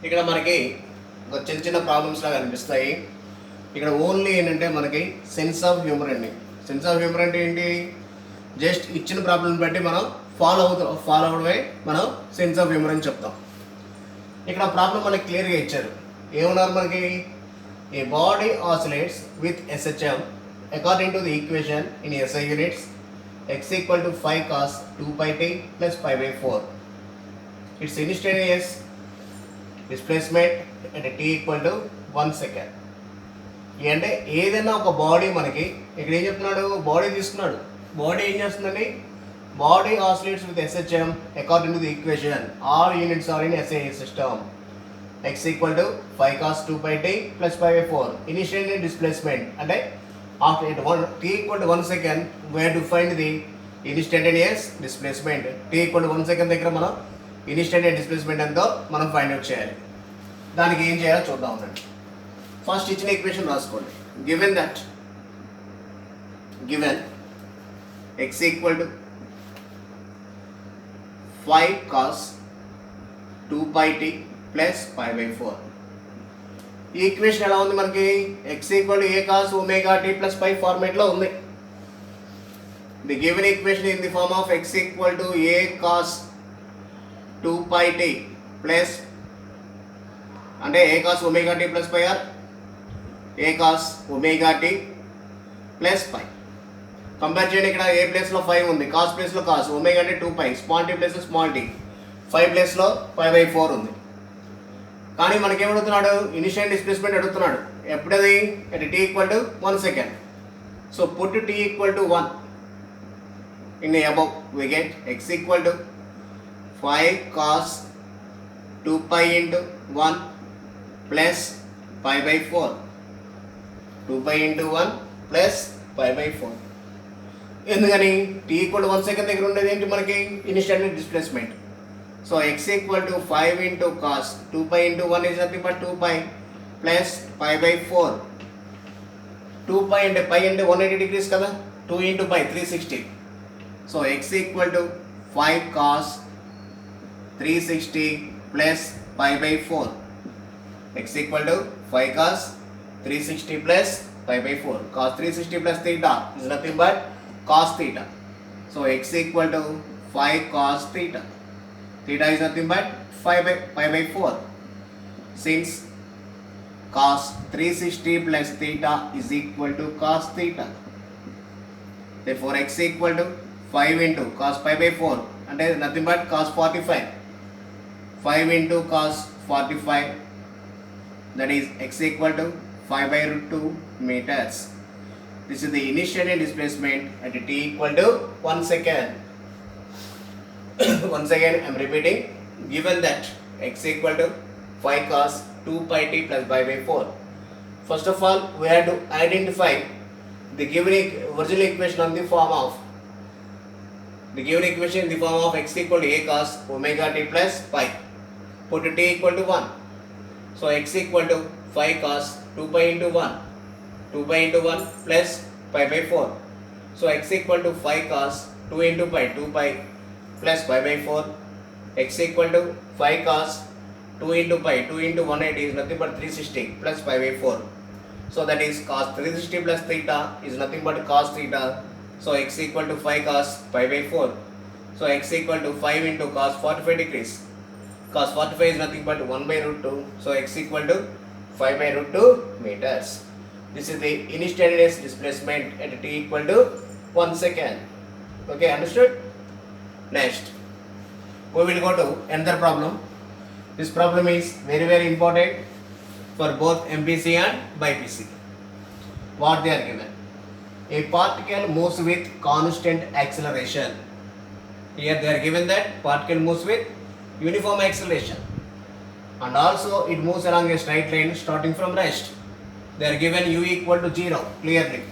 ఇక్కడ మనకి ఒక చిన్న చిన్న ప్రాబ్లమ్స్ లాగా అనిపిస్తాయి. ఇక్కడ ఓన్లీ ఏంటంటే మనకి సెన్స్ ఆఫ్ హ్యూమర్ అండి. సెన్స్ ఆఫ్ హ్యూమర్ అంటే ఏంటి? జస్ట్ ఇచ్చిన ప్రాబ్లం బట్టి మనం ఫాలో అవడమే మనం సెన్స్ ఆఫ్ హ్యూమర్ అని చెప్తాం. ఇక్కడ ప్రాబ్లం మనకి క్లియర్గా ఇచ్చారు. ఏమన్నారు మనకి? A body oscillates with SHM according to the equation in SI units x equal to 5 cos 2 pi t plus pi by 4. Its instantaneous displacement at t equal to 1 second. అంటే ఏదైనా ఒక బాడీ మనకి ఇక్కడ ఏం చెప్తున్నాడు? బాడీ తీసుకున్నాడు. Body ఏం చేస్తుందండి? Body oscillates with SHM according to the equation all units are in SI system. x equal to 5 cos 2 pi t plus pi by 4. Initial displacement అంటే after t equal to 1 second we have to find the instantaneous displacement. t equal to 1 second దగ్గర మనం instantaneous displacement ఎంతో మనం find out చేయాలి. దానికి ఏం చేయాలో చూద్దాం ఉండండి. ఫస్ట్ ఇచ్చిన ఈక్వేషన్ రాసుకోండి. Given x equal to 5 cos 2 pi t plus pi by 4. ఈ ఈక్వేషన్ ఎలా ఉంది మనకి? x equal to a cos omega t plus pi ఫార్మేట్లో ఉంది. The given equation in the form of x equal to a cos 2 pi t plus అంటే a cos omega t plus pi or a cos omega t plus pi. Compare చేయండి. ఇక్కడ a ప్లేస్లో 5 ఉంది, cos ప్లేస్లో cos, omega t 2 pi, small t ప్లేస్లో small t, 5 ప్లేస్లో pi by 4 ఉంది. కానీ మనకేమడుగుతున్నాడు? ఇనిషియల్ డిస్ప్లేస్మెంట్ అడుగుతున్నాడు. ఎప్పుడది? at t equal to 1 second. So put t equal to 1 in the above, we get x equal to 5 cos 2 pi into 1 plus pi by 4. 2 pi into 1 plus pi by 4. ఎందుకని? t equal to 1 second దగ్గర ఉండేది ఏంటి మనకి? Initial displacement. So x equal to 5 into cos 2 pi into 1 is nothing but 2 pi plus pi by 4. 2 pi అంటే pi అంటే 180 degrees కదా, 2 into pi 360. So x equal to 5 cos 360 plus pi by 4. x equal to 5 cos 360 plus pi by 4. Cos 360 plus theta is nothing but cos theta. So x equal to 5 cos theta. Theta is nothing but pi by 4. Since cos 360 plus theta is equal to cos theta, therefore x equal to 5 into cos pi by 4 and nothing but cos 45. 5 into cos 45, that is x equal to 5 by root 2 meters. This is the initial displacement at t equal to 1 second. Once again I am repeating, given that x equal to 5 cos 2 pi t plus pi by 4. First of all we have to identify the given original equation on the form of x equal to a cos omega t plus pi. Put t equal to 1. So x equal to 5 cos 2 pi into 1. 2 pi into 1 plus pi by 4. So x equal to 5 cos 2 into pi, 2 pi plus pi by 4. X equal to 5 cos 2 into pi, 2 into 180 is nothing but 360 plus pi by 4. So that is cos 360 plus theta is nothing but cos theta. So x equal to 5 cos pi by 4. So x equal to 5 into cos 45 degrees. Cos 45 is nothing but 1 by root 2. So x equal to 5 by root 2 meters. This is the instantaneous displacement at t equal to 1 second. Okay, understood? Next, we will go to another problem. This problem is very important for both MPC and BPC. What they are given? A particle moves with constant acceleration. Here they are given that particle moves with uniform acceleration, and also it moves along a straight line starting from rest. They are given u equal to 0 clearly.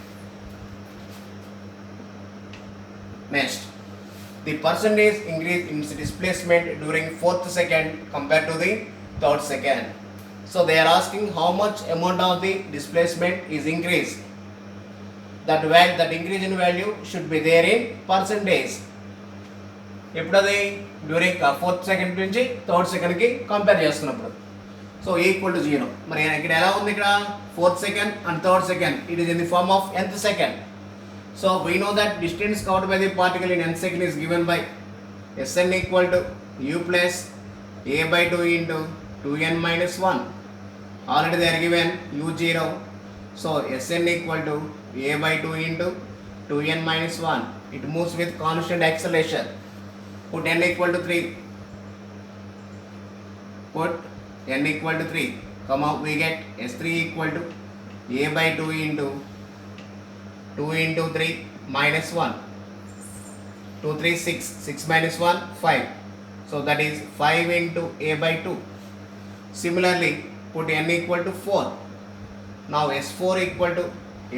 Next, the percentage increase in displacement during 4th second compared to the 3rd second. So they are asking how much amount of the displacement is increased. That increase in value should be there in percentage. ఎప్పుడది? During 4th second నుంచి 3rd సెకండ్కి compare చేస్తున్నప్పుడు. So equal to 0. మరి ఇక్కడ ఎలా ఉంది? ఇక్కడ 4th second and 3rd second. It is in the form of nth second. So we know that distance covered by the particle in nth second is given by Sn equal to u plus a by 2 into 2n minus 1. Already they are given u0. So Sn equal to a by 2 into 2n minus 1. It moves with constant acceleration. Put n equal to 3. Put n equal to 3. Come out, we get S3 equal to a by 2 into 2 into 3 minus 1. 2 3 6. 6 minus 1 5. So that is 5 into a by 2. Similarly, put n equal to 4. Now S4 equal to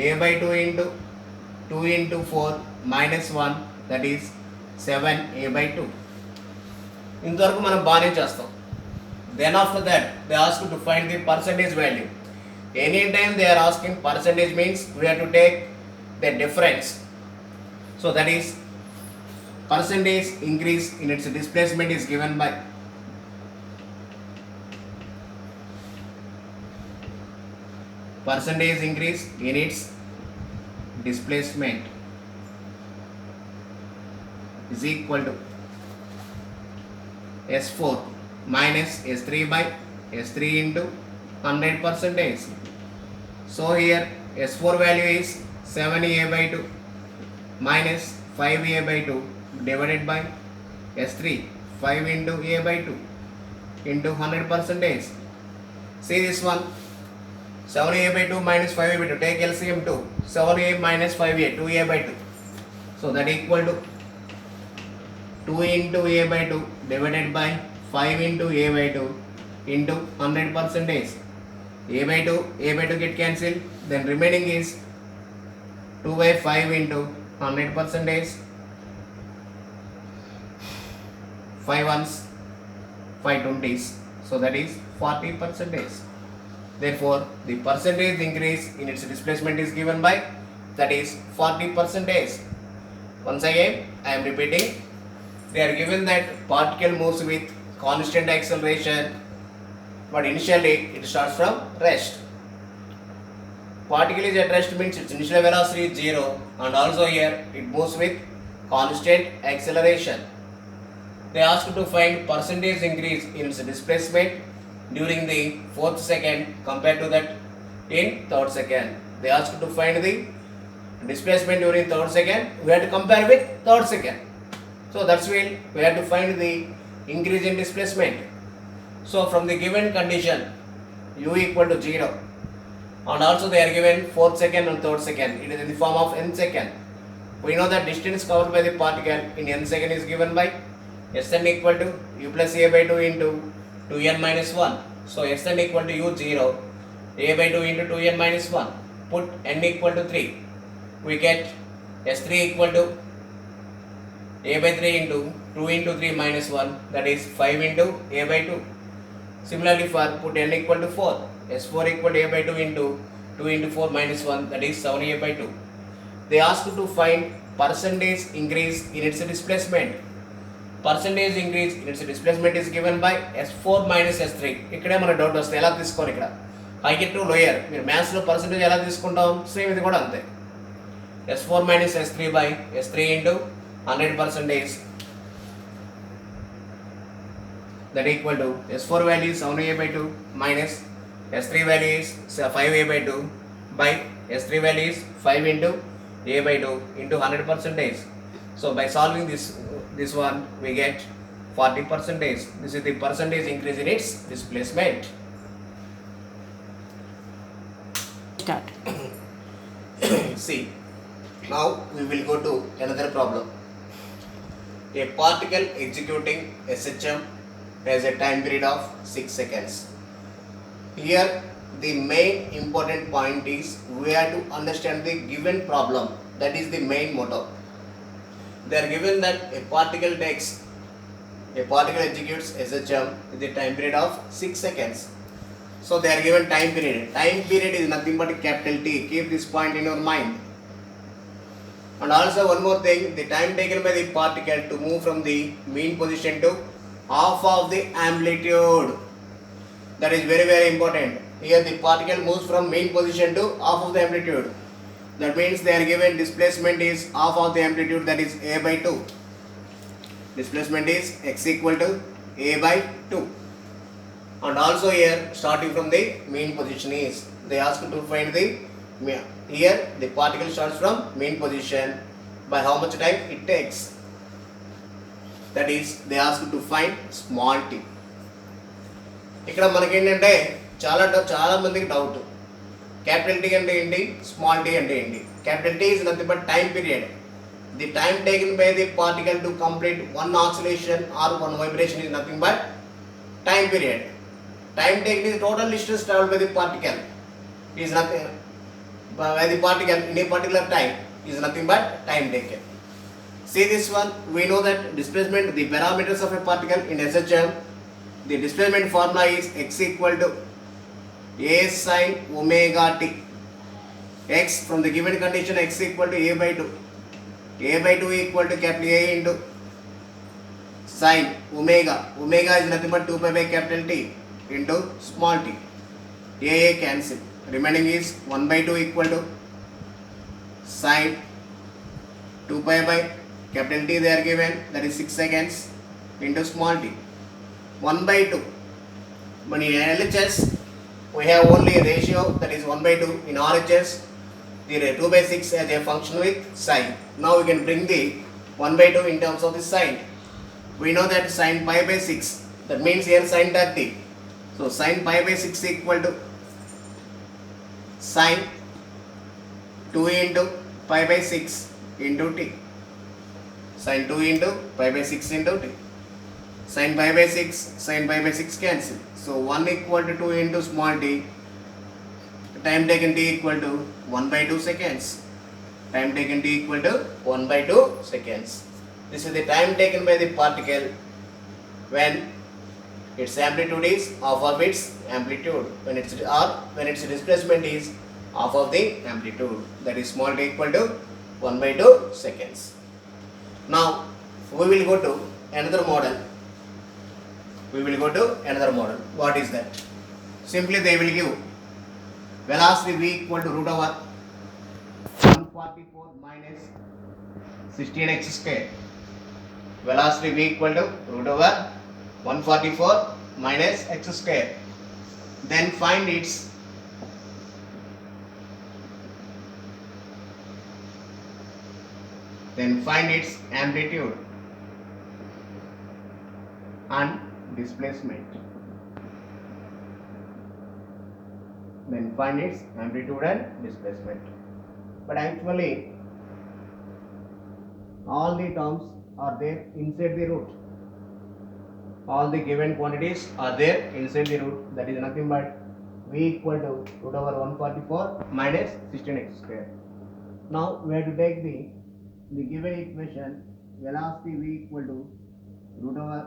a by 2 into 2 into 4 minus 1. That is 7 a by 2. ఇంతవరకు మనం బాగానే చేస్తాం. Then after that they ask you to find the percentage value. Anytime they are asking percentage means we have to take the difference. So that is percentage increase in its displacement is given by percentage increase in its displacement is equal to S4 minus S3 by S3 into 100%. So here S4 value is 7a by 2 minus 5a by 2 divided by S3 5 into a by 2 into 100%. See this one, 7a by 2 minus 5a by 2, take LCM 2, 7a minus 5a, 2a by 2. So that equal to 2 into a by 2 divided by 5 into a by 2 into 100%. A by 2 get cancelled, then remaining is 2 by 5 into 100%. 5 ones, 5 20s, so that is 40%. Therefore, the percentage increase in its displacement is given by, that is 40%. Once again, I am repeating, they are given that particle moves with constant acceleration, but initially it starts from rest. Particle is at rest means its initial velocity is 0, and also here it moves with constant acceleration. They ask to find percentage increase in its displacement during the 4th second compared to that in 3rd second. They ask to find the displacement during 3rd second. We have to compare with 3rd second. So that's why we have to find the increase in displacement. So from the given condition u equal to 0, and also they are given 4th second and 3rd second, it is in the form of n second. We know that distance covered by the particle in n second is given by Sn equal to u plus a by 2 into 2n minus 1. So Sn equal to u0, a by 2 into 2n minus 1. Put n equal to 3. We get S3 equal to a by 3 into 2 into 3 minus 1, that is 5 into a by 2. Similarly for put n equal to 4. S4 equal to a by 2 into 2 into 4 minus 1, that is 7a by 2. They ask to find percentage increase in its displacement. Percentage increase in its displacement is given by S4 minus S3. ఇక్కడే మన doubt వస్తే ఎలా తీసుకోవాలి? ఇక్కడ hire to lower, మీరు మ్యాథ్స్లో percentage ఎలా తీసుకుంటాం, సేమ్ ఇది కూడా అంతే. S4 minus S3 by S3 into 100%. That equal to S4 value is 7a by 2 minus S3 value is 5a by 2 by S3 value is 5 into a by 2 into 100%. So by solving this one we get 40%. This is the percentage increase in its displacement. Start. See, now we will go to another problem. A particle executing SHM has a time period of 6 seconds. Here the main important point is we have to understand the given problem. That is the main motto. They are given that a particle executes SHM with a time period of 6 seconds. So they are given time period. Time period is nothing but a capital T. Keep this point in your mind. And also one more thing, the time taken by the particle to move from the mean position to half of the amplitude. That is very very important. Here the particle moves from mean position to half of the amplitude. That means they are given displacement is half of the amplitude, that is a by 2. Displacement is x equal to a by 2. And also here starting from the mean position is, they ask to find the, here the particle starts from mean position, by how much time it takes. That is they ask to find small t. ఇక్కడ మనకి ఏంటంటే చాలా మందికి doubt, capital T అంటే ఏంటి, small T అంటే ఏంటి. Capital T is nothing but time period, the time taken by the particle to complete one oscillation or one vibration is nothing but time period. Time taken is total distance traveled by the particle is nothing by the particle in a particular time is nothing but time taken. See this one, we know that displacement, the parameters of a particle in SHM, the displacement formula is x equal to a sin omega t. X from the given condition x equal to a by 2. A by 2 equal to capital A into sin omega. Omega is nothing but 2 pi by capital T into small t. A cancel. Remaining is 1 by 2 equal to sin 2 pi by capital T they are given, that is 6 seconds into small t. 1 by 2. But in LHS we have only a ratio, that is 1 by 2. In RHS the 2 by 6 as a function with sine. Now we can bring the 1 by 2 in terms of the sine. We know that sin pi by 6, that means here sin 30. So sin pi by 6 equal to sin 2 into pi by 6 into t. Sin 2 into pi by 6 into t. Sin pi by 6, sin pi by 6 cancel. So 1 equal to 2 into small t. Time taken t equal to 1 by 2 seconds. Time taken t equal to 1 by 2 seconds. This is the time taken by the particle when its amplitude is half of its amplitude, when its displacement is half of the amplitude, that is small t equal to 1 by 2 seconds. Now we will go to another model. What is that? Simply they will give velocity v equal to root over 144 minus 16x square. Velocity v equal to root over 144 minus x square. Then find its amplitude and displacement. But actually all the terms are there inside the root. All the given quantities are there inside the root, that is nothing but v equal to root over 144 minus 16x square. Now we have to take the given equation, velocity v equal to root over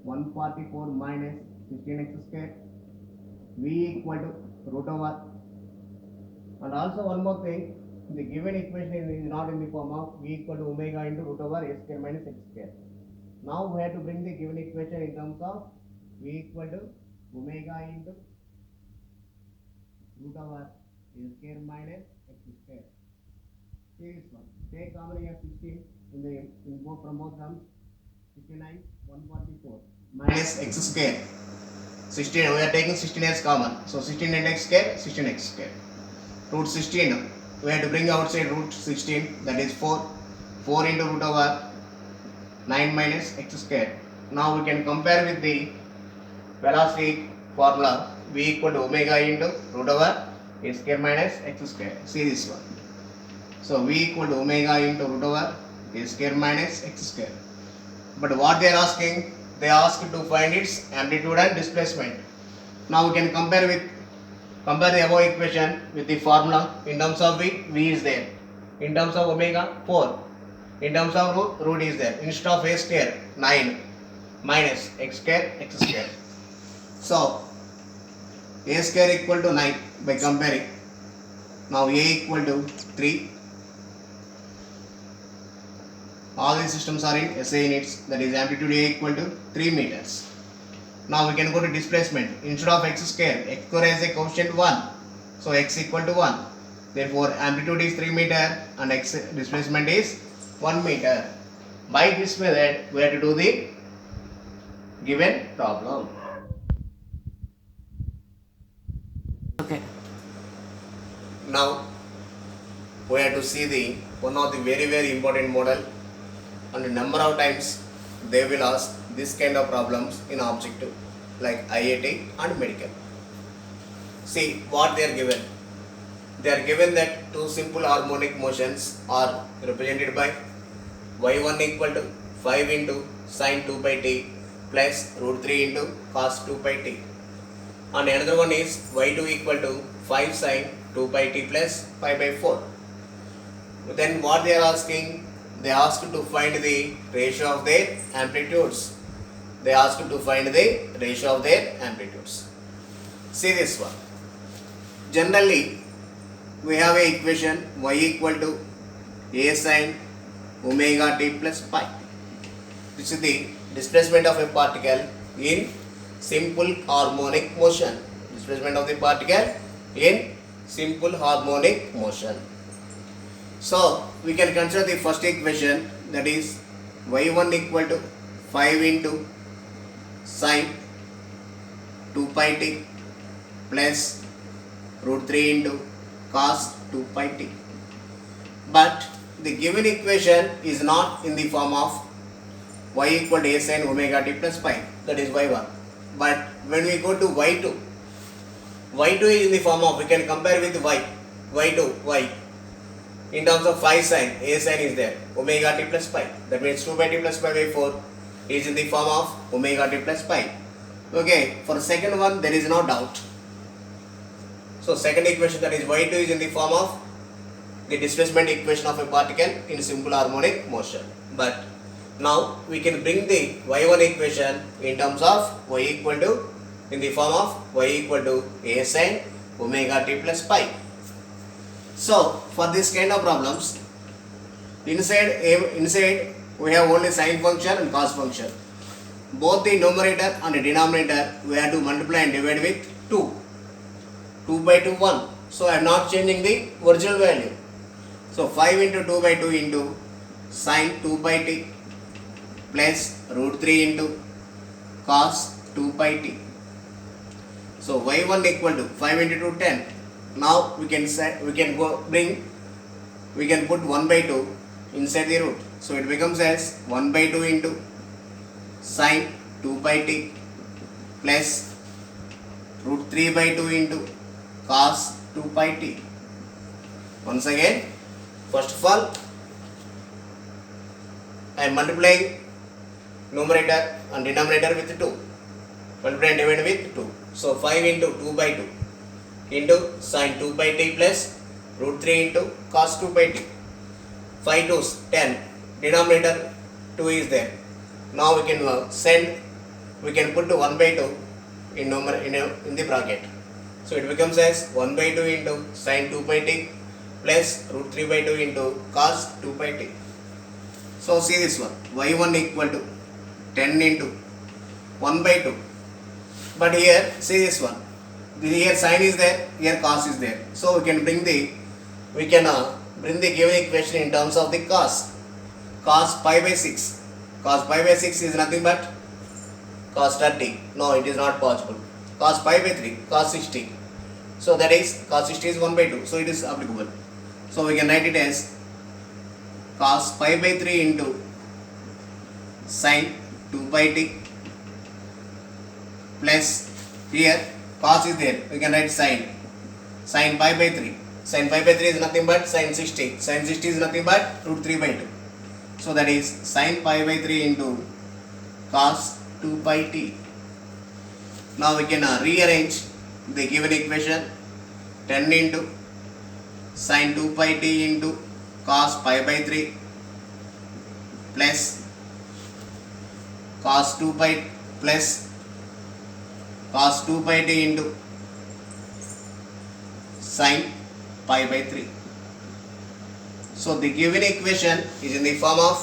144 minus 16x square, v equal to root over, and also one more thing, the given equation is not in the form of v equal to omega into root over a square minus x square. Now we have to bring the given equation in terms of v equal to omega into root over a square minus x square. See this one. Take common here 16 in both from both terms. 69 144 minus x square. 16 we are taking 16 as common. So 16 and x square, 16x square. Root 16 we have to bring outside root 16, that is 4 into root over 9 minus x square. Now we can compare with the velocity formula, v equal to omega into root over a square minus x square. See this one. So v equal to omega into root over a square minus x square. But what they are asking, they ask to find its amplitude and displacement. Now we can compare the above equation with the formula. In terms of v is there. In terms of omega 4. In terms of root is there. Instead of a square 9 minus x square. So a square equal to 9 by comparing. Now a equal to 3. All these systems are in SI units, that is amplitude a equal to 3 meters. Now we can go to displacement. Instead of x square has a coefficient 1. So x equal to 1. Therefore amplitude is 3 meter and x displacement is 1 meter. By this method we have to do the given problem. Okay. Now we have to see the one of the very important model, and a number of times they will ask this kind of problems in objective like IIT and medical. See what they are given. They are given that two simple harmonic motions are represented by y1 equal to 5 into sine 2 pi t plus root 3 into cos 2 pi t, and another one is y2 equal to 5 sine 2 pi t plus pi by 4. Then what they are asking? They ask to find the ratio of their amplitudes. They ask to find the ratio of their amplitudes. See this one. Generally, we have a equation y equal to a sine omega t plus pi. This is the displacement of a particle in simple harmonic motion. Displacement of the particle in simple harmonic motion. So we can consider the first equation, that is y1 equal to 5 into sine 2 pi t plus root 3 into cos 2 pi t. But the given equation is not in the form of y equal to a sine omega t plus pi, that is y1. But when we go to y2, y2 is in the form of, we can compare with y2 in terms of 5 sine, a sine is there, omega t plus pi, that means 2 pi t plus pi by 4 is in the form of omega t plus pi. Okay, for the second one there is no doubt. So second equation, that is y2 is in the form of the displacement equation of a particle in simple harmonic motion. But now we can bring the y1 equation in terms of y equal to, in the form of y equal to a sine omega t plus pi. So for this kind of problems, inside we have only sine function and cos function. Both the numerator and the denominator we have to multiply and divide with 2. 2 by 2 1. So I am not changing the original value. So 5 into 2 by 2 into sine 2 pi t plus root 3 into cos 2 pi t. So y1 equal to 5 into 2 10. Now we can put 1 by 2 inside the root. So it becomes as 1 by 2 into sine 2 pi t plus root 3 by 2 into cos 2 pi t. Once again, first of all, I am multiplying numerator and denominator with 2. Multiply and divide with 2. So 5 into 2 by 2 into sine 2 pi t plus root 3 into cos 2 pi t. 5 2's 10. Denominator 2 is there. Now we can we can put 1 by 2 in the bracket. So it becomes as 1 by 2 into sine 2 pi t plus root 3 by 2 into cos 2 pi t. So see this one, y1 equal to 10 into 1 by 2. But here, see this one, here sine is there, here cos is there. So we can bring the given equation in terms of the cos pi by 6. Cos pi by 6 is nothing but cos 30. No, it is not possible. Cos pi by 3, cos 60. So that is cos 60 is 1 by 2. So it is applicable. So we can write it as cos pi by 3 into sine 2 pi t plus, here cos is there, we can write sine pi by 3. Sine pi by 3 is nothing but sine 60. Sine 60 is nothing but root 3 by 2. So that is sine pi by 3 into cos 2 pi t. Now we can rearrange the given equation. 10 into sine 2 pi t into cos pi by 3 plus cos 2 pi t into sine pi by 3. So the given equation is in the form of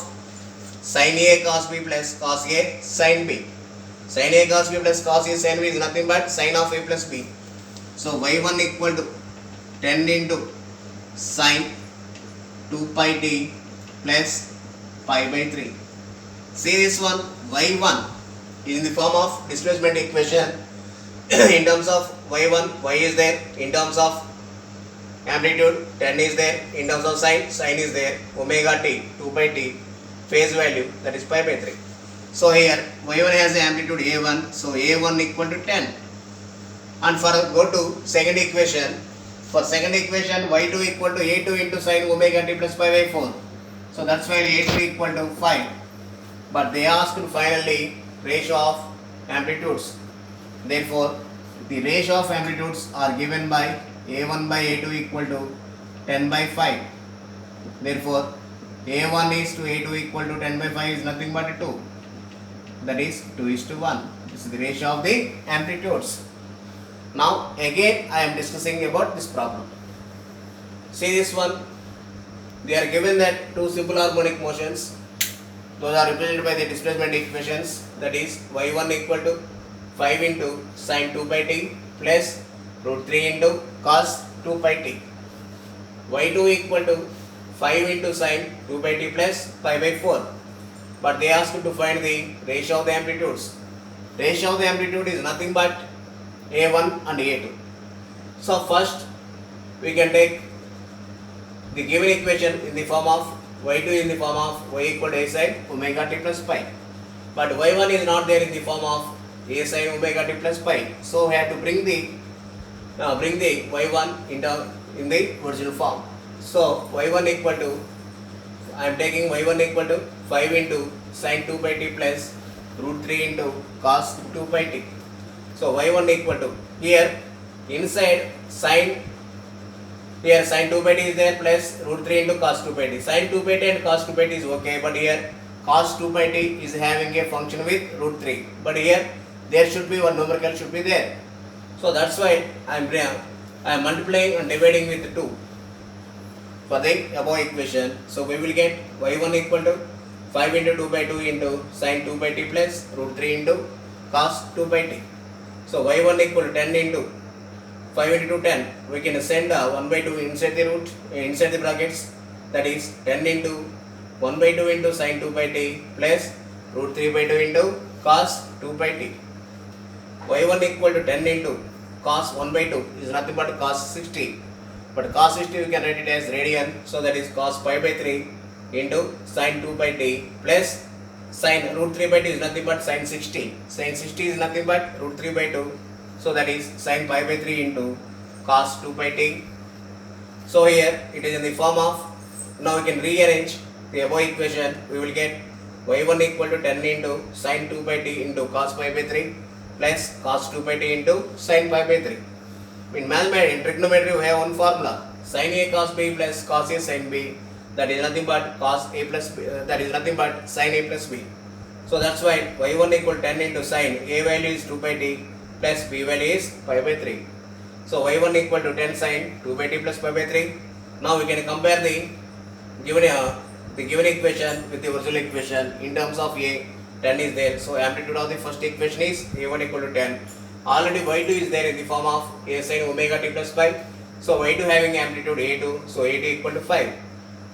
sin A cos B plus cos A sin B. Sin A cos B plus cos A sin B is nothing but sin of A plus B. So y1 equal to 10 into sin 2 pi t plus pi by 3. See this one, y1 is in the form of displacement equation. In terms of y1, y is there. In terms of amplitude, 10 is there. In terms of sin is there. Omega t, 2 pi t, phase value, that is pi by 3. So here y1 has the amplitude a1, so a1 equal to 10. And for go to second equation, for second equation y2 equal to a2 into sin omega t plus pi by 4. So that's why a2 equal to 5. But they asked finally ratio of amplitudes. Therefore, the ratio of amplitudes are given by a1 by a2 equal to 10 by 5. Therefore, a1 is to a2 equal to 10 by 5 is nothing but 2. That is 2:1. This is the ratio of the amplitudes. Now again I am discussing about this problem. See this one. They are given that two simple harmonic motions. Those are represented by the displacement equations. That is y1 equal to 5 into sin 2 pi t plus root 3 into cos 2 pi t. y2 equal to 5 into sin 2 pi t plus pi by 4. But they asked to find the ratio of the amplitudes. Ratio of the amplitude is nothing but a1 and a2. So first we can take the given equation in the form of y2 in the form of y equal to a sin omega t plus pi. But y1 is not there in the form of a sin omega t plus pi. So we have to bring the y1 in the original form. So y1 equal to, I am taking y1 equal to 5 into sin 2 pi t plus root 3 into cos 2 pi t. So y1 equal to, here inside sin 2 pi t is there plus root 3 into cos 2 pi t. Sin 2 pi t and cos 2 pi t is okay, but here cos 2 pi t is having a function with root 3. But here there should be one numerical should be there. So that's why I am multiplying and dividing with 2 for the above equation. So we will get y1 equal to 5 into 2 by 2 into sin 2 by t plus root 3 into cos 2 by t. So y1 equal to 10 into 5 into 10. We can send 1 by 2 inside the root, inside the brackets. That is 10 into 1 by 2 into sin 2 by t plus root 3 by 2 into cos 2 by t. y1 equal to 10 into cos 1 by 2 is nothing but cos 60. But cos 60 we can write it as radian. So that is cos pi by 3 into sin 2 by t plus sin root 3 by 2 is nothing but sin 60. Sin 60 is nothing but root 3 by 2. So that is sin pi by 3 into cos 2 by t. So here it is in the form of, now we can rearrange the above equation. We will get y1 equal to 10 into sin 2 by t into cos pi by 3 plus cos 2 by t into sin pi by 3. In mathematics, in trigonometry we have one formula, sin a cos b plus cos a sin b, that is nothing but cos a plus b, that is nothing but sin a plus b. So that's why y1 equal to 10 into sin a value is 2 by t plus b value is pi by 3. So y1 equal to 10 sin 2 by t plus pi by 3. Now we can compare the given equation with the original equation. In terms of a, 10 is there. So amplitude of the first equation is a1 equal to 10. Already y2 is there in the form of a sin omega t plus pi. So y2 having amplitude a2, so a2 equal to 5.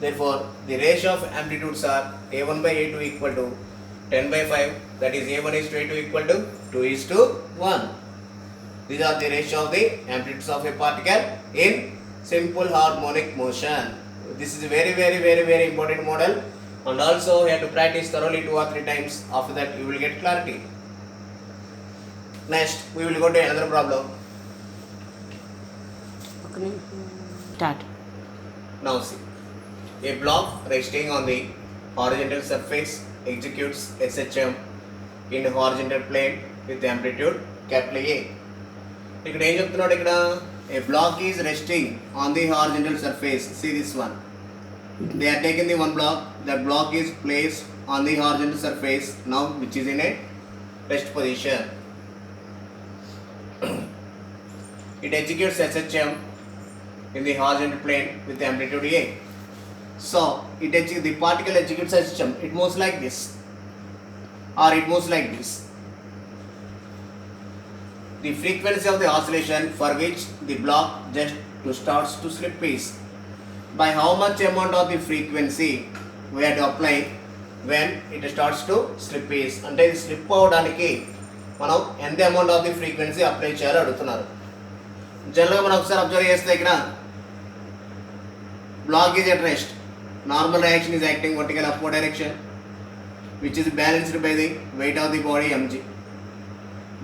Therefore, the ratio of amplitudes are a1 by a2 equal to 10 by 5. That is a1 is to a2 equal to 2:1. These are the ratio of the amplitudes of a particle in simple harmonic motion. This is a very important model, and also you have to practice thoroughly 2 or 3 times. After that you will get clarity. Next we will go to another problem. Okay. Start. Now see, a block resting on the horizontal surface executes SHM in horizontal plane with amplitude capital A. ఇక్కడ ఏం చెప్తున్నాడు, ఇక్కడ a block is resting on the horizontal surface. See this one. They are taking the one block. That block is placed on the horizontal surface now, which is in a rest position. It executes SHM in the horizontal plane with amplitude A. So the particle executes SHM. It moves like this, or it moves like this. the frequency of the oscillation for which the block just starts to slip is by how much amount of the frequency we have to apply when it starts to slip is అంటే ఇది slip అవడానికి మనం ఎంత amount of the frequency apply చేయాలో అడుగుతున్నారు. జనరల్గా మనం ఒకసారి అబ్జర్వ్ చేస్తే ఇక్కడ block is at rest, normal reaction is acting vertical upward direction which is balanced by the weight of the body mg.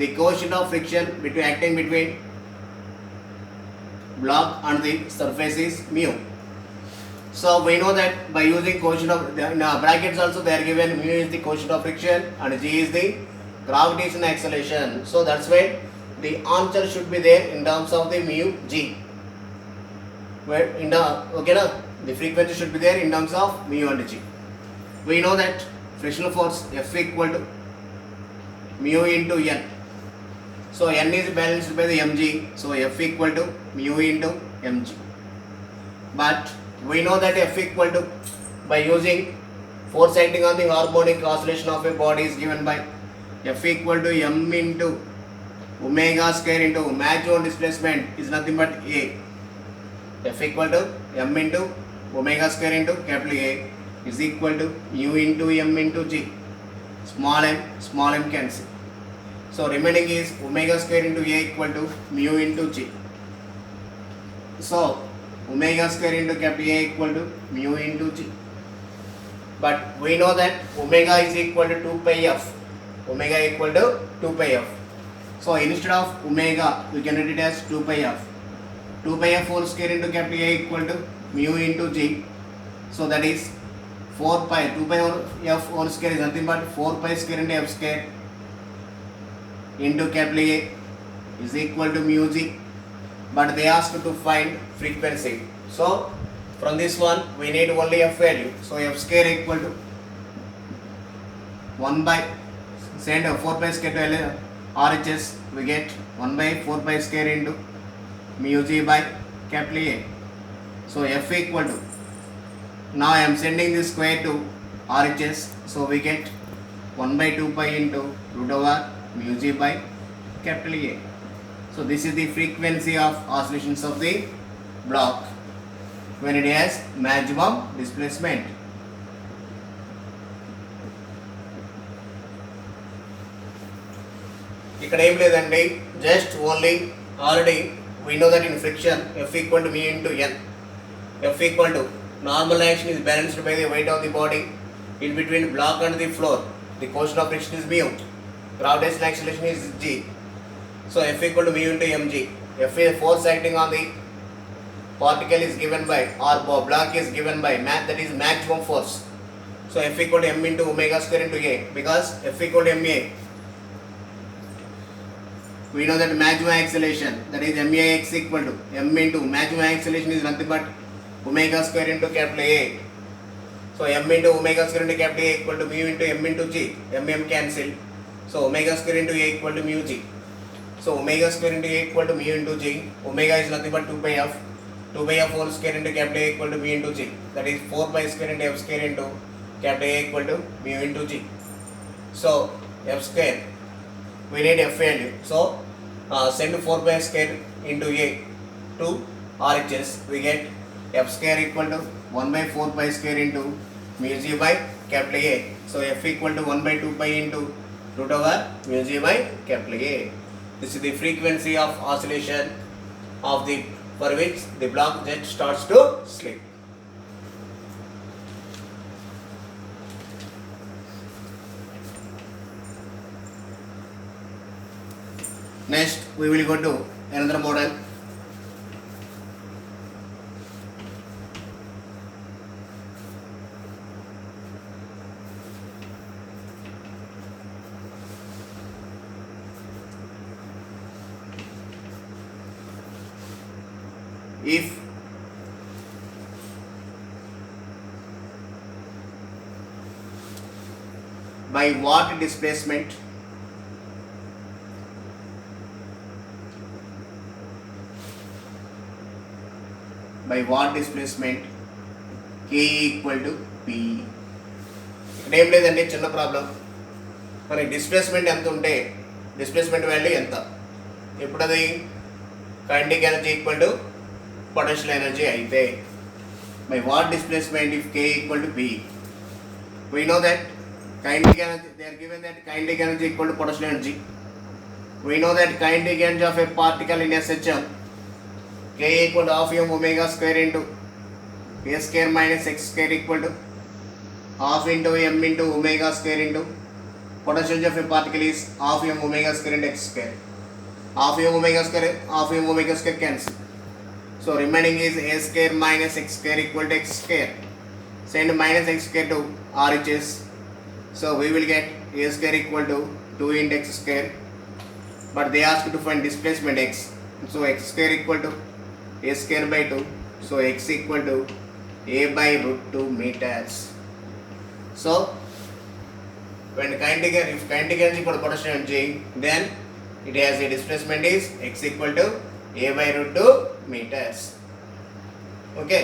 The coefficient of friction acting between block and the surface is mu. So we know that by using coefficient of in brackets also they are given mu is the coefficient of friction and g is the gravitational acceleration. So that's why the answer should be there in terms of the mu g. Where in the the frequency should be there in terms of mu and g. We know that frictional force F equal to mu into N. So N is balanced by the mg. So F equal to mu into mg. But we know that F equal to, by using force acting on the harmonic oscillation of a body is given by F equal to m into omega square into maximum displacement is nothing but A. F equal to m into omega square into capital A is equal to mu into m into g. Small m cancel. So remaining is omega square into A equal to mu into g. So omega square into capital A equal to mu into g. But we know that omega is equal to 2 pi f. Omega equal to 2 pi f. So instead of omega we can write it as 2 pi f. 2 pi f whole square into capital A equal to mu into g. So that is 4 pi, 2 pi f whole square is nothing but 4 pi square into f square into capital A is equal to mu g. But they asked to find frequency. So from this one we need only f value. So f square equal to 1 by send 4 pi square to RHS, we get 1 by 4 pi square into mu g by capital A. So f equal to, now I am sending this square to RHS, so we get 1 by 2 pi into root over mu g by capital A. So this is the frequency of oscillations of the block when it has maximum displacement. ఇక్కడ ఏం లేదండి, just only already we know that in friction F equal to mu into N. F equal to normal action is balanced by the weight of the body in between block and the floor. The coefficient of friction is mu. Gravitational acceleration is g. So F equal to mu into mg. F is force acting on the particle is given by, or block is given by that is maximum force. So F equal to m into omega square into A, because F equal to ma. We know that maximum acceleration, that is max equal to m into maximum acceleration is nothing but omega square into capital A. So m into omega square into capital A equal to mu into m into g. M cancel. So omega square into A equal to mu g. So omega square into A equal to mu into g. Omega is nothing but 2 pi f. 2 pi f whole square into capital A equal to mu into g. That is 4 pi square into f square into capital A equal to mu into g. So f square, we need f value. So send 4 pi square into A to RHS, we get f square equal to 1 by 4 pi square into mu g by capital A. So f equal to 1 by 2 pi into root over mu g by capital A. This is the frequency of oscillation of the, for which the block just starts to slip. Next we will go to another model. If by what displacement K equal to P. ఇక్కడ ఏం లేదండి, చిన్న problem. మరి displacement ఎంత ఉంటే displacement value ఎంత, ఎప్పుడు అది kinetic energy equal to potential energy అయితే by what displacement if k equal to p. We know that kinetic energy, they are given that kinetic energy equal to potential energy. We know that kinetic energy of a particle in a system k equal to half m omega square into a square minus x square equal to half into m into omega square into potential energy of a particle is half m omega square into x square. Half m omega square cancel. So remaining is a square minus x square equal to x square. Send minus x square to RHS. So we will get a square equal to 2 into x square. But they ask to find displacement x. So x square equal to a square by 2. So x equal to a by root 2 meters. So when kinetic energy equal to potential energy, then it has a displacement is x equal to a by root 2 meters. Okay.